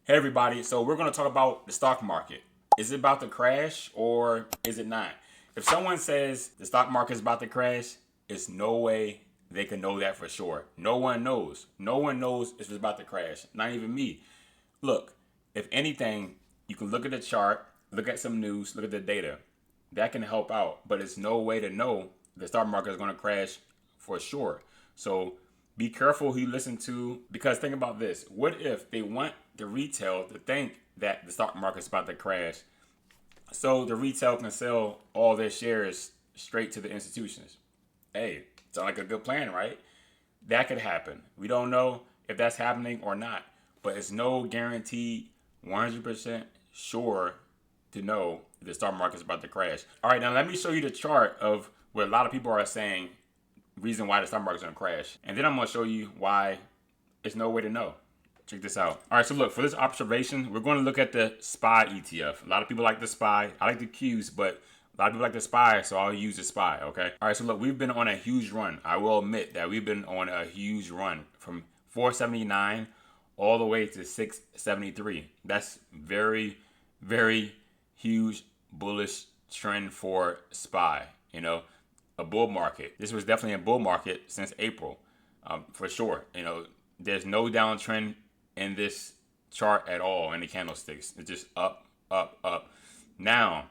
Hey everybody, so we're going to talk about the stock market. Is it about to crash or is it not? If someone says the stock market is about to crash, it's no way they can know that for sure. No one knows. No one knows if it's about to crash. Not even me. Look, if anything, you can look at the chart, look at some news, look at the data. That can help out, but it's no way to know the stock market is going to crash for sure. So be careful who you listen to, because think about this. What if they want the retail to think that the stock market's about to crash so the retail can sell all their shares straight to the institutions? Hey, sound like a good plan, right? That could happen. We don't know if that's happening or not, but it's no guarantee 100% sure to know if the stock market is about to crash. All right, now let me show you the chart of where a lot of people are saying reason why the stock market is going to crash. And then I'm going to show you why there's no way to know. Check this out. All right, so look, for this observation, we're going to look at the SPY ETF. A lot of people like the SPY. I like the Qs, but a lot of people like the SPY, so I'll use the SPY, okay? All right, so look, we've been on a huge run. I will admit that we've been on a huge run from 479 all the way to 673. That's very, very huge bullish trend for SPY, a bull market. This was definitely a bull market since April, for sure. There's no downtrend in this chart at all in the candlesticks. It's just up, up, up. Now,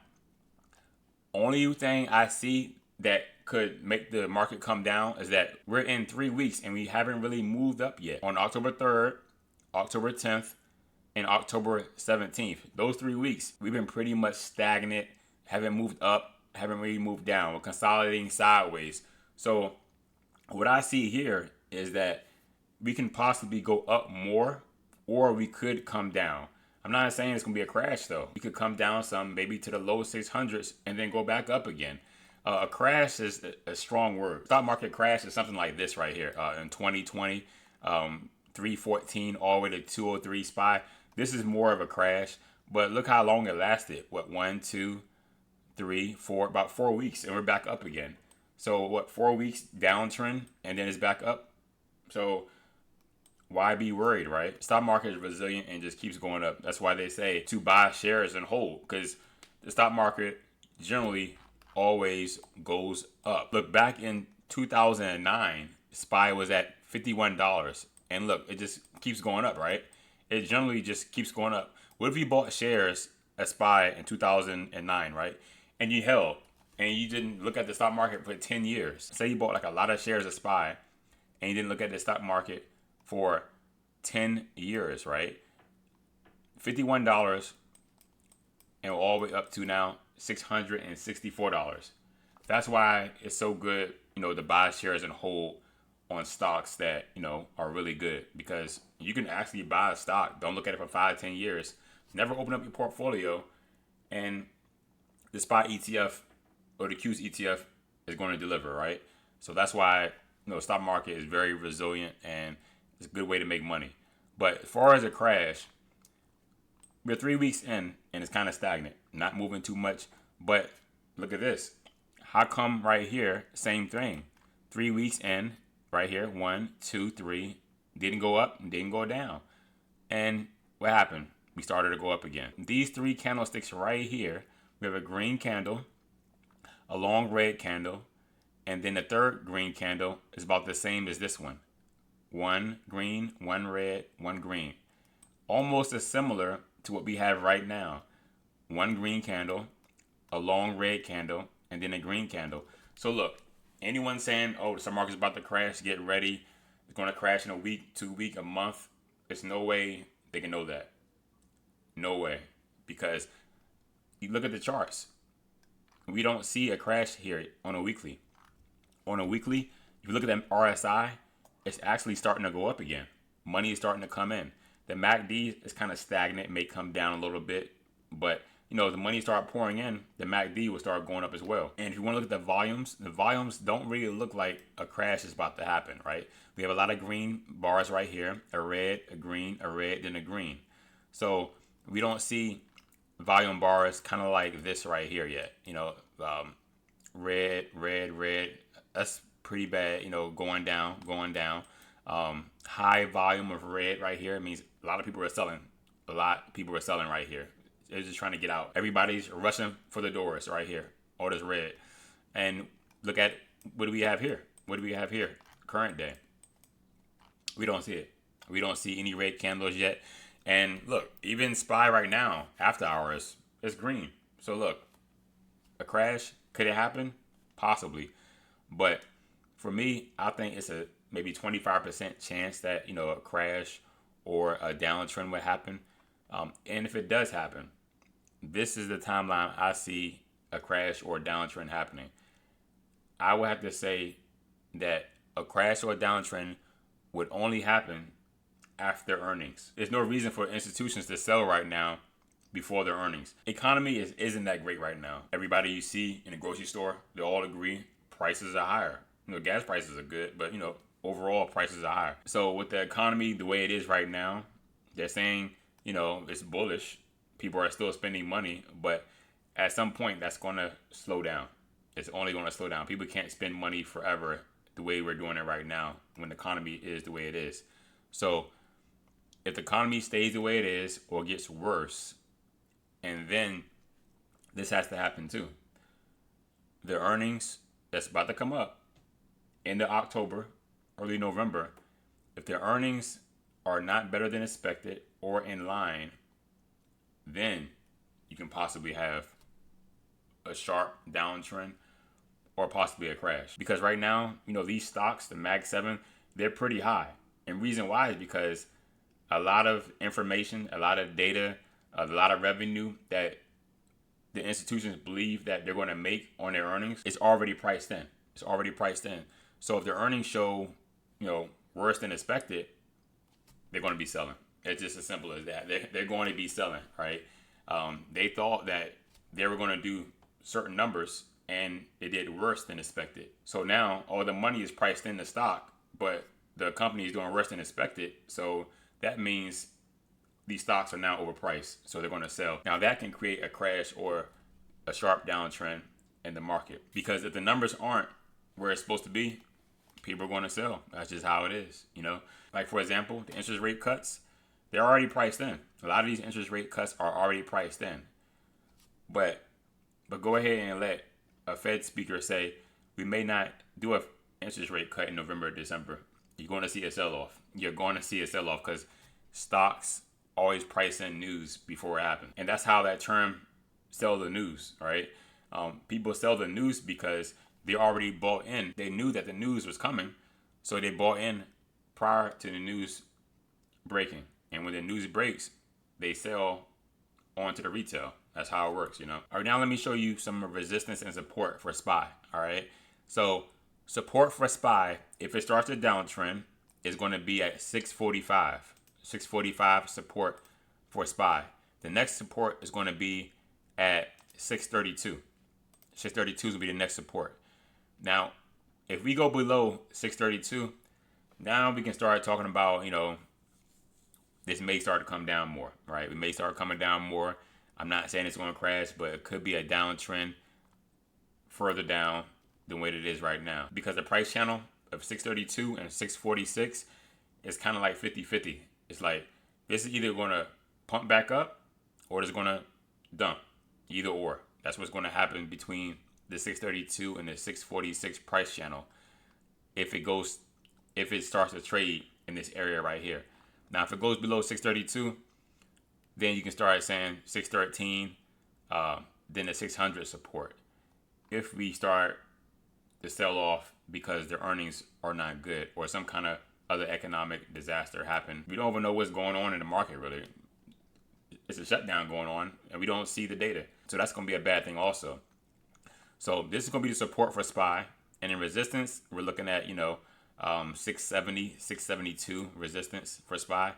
only thing I see that could make the market come down is that we're in 3 weeks and we haven't really moved up yet. On October 3rd, October 10th, and October 17th, those 3 weeks, we've been pretty much stagnant, haven't moved up, haven't really moved down. We're consolidating sideways. So what I see here is that we can possibly go up more, or we could come down. I'm not saying it's going to be a crash, though. We could come down some, maybe to the low 600s, and then go back up again. A crash is a strong word. Stock market crash is something like this right here. In 2020, 314 all the way to 203 SPY. This is more of a crash, but look how long it lasted. What, 1, 2, 3, 4, about 4 weeks, and we're back up again. So 4 weeks downtrend, and then it's back up. So why be worried, right? Stock market is resilient and just keeps going up. That's why they say to buy shares and hold, because the stock market generally always goes up. Look, back in 2009, SPY was at $51. And look, it just keeps going up, right? It generally just keeps going up. What if you bought shares at SPY in 2009, right? And you held, and you didn't look at the stock market for 10 years. Say you bought like a lot of shares at SPY, and you didn't look at the stock market for 10 years, right? $51 and all the way up to now $664. That's why it's so good, to buy shares and hold on stocks that, are really good, because you can actually buy a stock. Don't look at it for 5-10 years. Never open up your portfolio, and the SPY ETF or the Qs ETF is going to deliver, right? So that's why, stock market is very resilient and it's a good way to make money. But as far as a crash, we're 3 weeks in and it's kind of stagnant, not moving too much. But look at this. How come right here, same thing? 3 weeks in, right here, 1, 2, 3, didn't go up, didn't go down. And what happened? We started to go up again. These 3 candlesticks right here, we have a green candle, a long red candle, and then the third green candle is about the same as this one. 1 green, 1 red, 1 green. Almost as similar to what we have right now. 1 green candle, a long red candle, and then a green candle. So look, anyone saying, oh, the stock market's about to crash, get ready, it's going to crash in a week, 2 weeks, a month, there's no way they can know that. No way. Because you look at the charts. We don't see a crash here on a weekly. On a weekly, if you look at the RSI, it's actually starting to go up again. Money is starting to come in. The MACD is kind of stagnant, it may come down a little bit, but the money start pouring in, the MACD will start going up as well. And if you want to look at the volumes don't really look like a crash is about to happen, right? We have a lot of green bars right here, a red, a green, a red, then a green. So we don't see volume bars kind of like this right here yet. Red, red, red. That's pretty bad, going down. High volume of red right here means a lot of people are selling. a lot. People are selling right here. They're just trying to get out. Everybody's rushing for the doors right here. All this red. And look at, what do we have here? What do we have here? Current day. We don't see it. We don't see any red candles yet. And look, even SPY right now, after hours, it's green. So look, a crash, could it happen? Possibly. But for me, I think it's a maybe 25% chance that, a crash or a downtrend would happen. And if it does happen, this is the timeline I see a crash or a downtrend happening. I would have to say that a crash or a downtrend would only happen after earnings. There's no reason for institutions to sell right now before their earnings. Economy isn't that great right now. Everybody you see in the grocery store, they all agree prices are higher. Gas prices are good, but overall prices are higher. So with the economy the way it is right now, they're saying, it's bullish. People are still spending money, but at some point that's going to slow down. It's only going to slow down. People can't spend money forever the way we're doing it right now when the economy is the way it is. So if the economy stays the way it is or gets worse, and then this has to happen too. The earnings that's about to come up in the October, early November, if their earnings are not better than expected or in line, then you can possibly have a sharp downtrend or possibly a crash. Because right now, these stocks, the Mag 7, they're pretty high. And reason why is because a lot of information, a lot of data, a lot of revenue that the institutions believe that they're going to make on their earnings, it's already priced in. It's already priced in. So if their earnings show, worse than expected, they're going to be selling. It's just as simple as that. They're going to be selling, right? They thought that they were going to do certain numbers and it did worse than expected. So now all the money is priced in the stock, but the company is doing worse than expected. So that means these stocks are now overpriced. So they're going to sell. Now that can create a crash or a sharp downtrend in the market, because if the numbers aren't where it's supposed to be, people are going to sell. That's just how it is, Like, for example, the interest rate cuts, they're already priced in. A lot of these interest rate cuts are already priced in. But go ahead and let a Fed speaker say, we may not do an interest rate cut in November or December. You're going to see a sell-off. You're going to see a sell-off because stocks always price in news before it happens. And that's how that term, sell the news, right? People sell the news because they already bought in. They knew that the news was coming, so they bought in prior to the news breaking. And when the news breaks, they sell on to the retail. That's how it works, All right, now let me show you some resistance and support for SPY, all right? So support for SPY, if it starts a downtrend, is going to be at 645. 645 support for SPY. The next support is going to be at 632. 632 is going to be the next support. Now, if we go below 632, now we can start talking about, this may start to come down more, right? We may start coming down more. I'm not saying it's going to crash, but it could be a downtrend further down than what it is right now. Because the price channel of 632 and 646 is kind of like 50-50. It's like, this is either going to pump back up or it's going to dump. Either or. That's what's going to happen between the 632 and the 646 price channel if it starts to trade in this area right here. Now, if it goes below 632, then you can start saying 613, then the 600 support. If we start to sell off because their earnings are not good or some kind of other economic disaster happen, we don't even know what's going on in the market really. It's a shutdown going on and we don't see the data. So that's going to be a bad thing also. So this is going to be the support for SPY. And in resistance, we're looking at, 670, 672 resistance for SPY.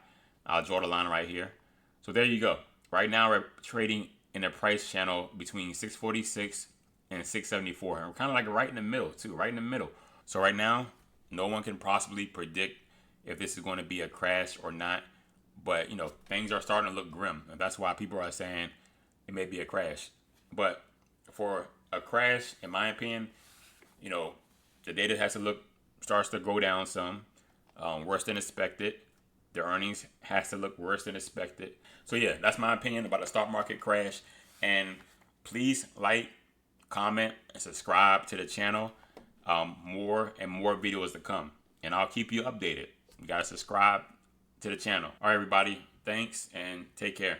I'll draw the line right here. So there you go. Right now we're trading in a price channel between 646 and 674. And we're kind of like right in the middle too, right in the middle. So right now, no one can possibly predict if this is going to be a crash or not. But, things are starting to look grim. And that's why people are saying it may be a crash. But for a crash, in my opinion, the data starts to go down some, worse than expected. Their earnings has to look worse than expected. So yeah, that's my opinion about the stock market crash. And please like, comment, and subscribe to the channel. More and more videos to come. And I'll keep you updated. You gotta subscribe to the channel. All right, everybody. Thanks and take care.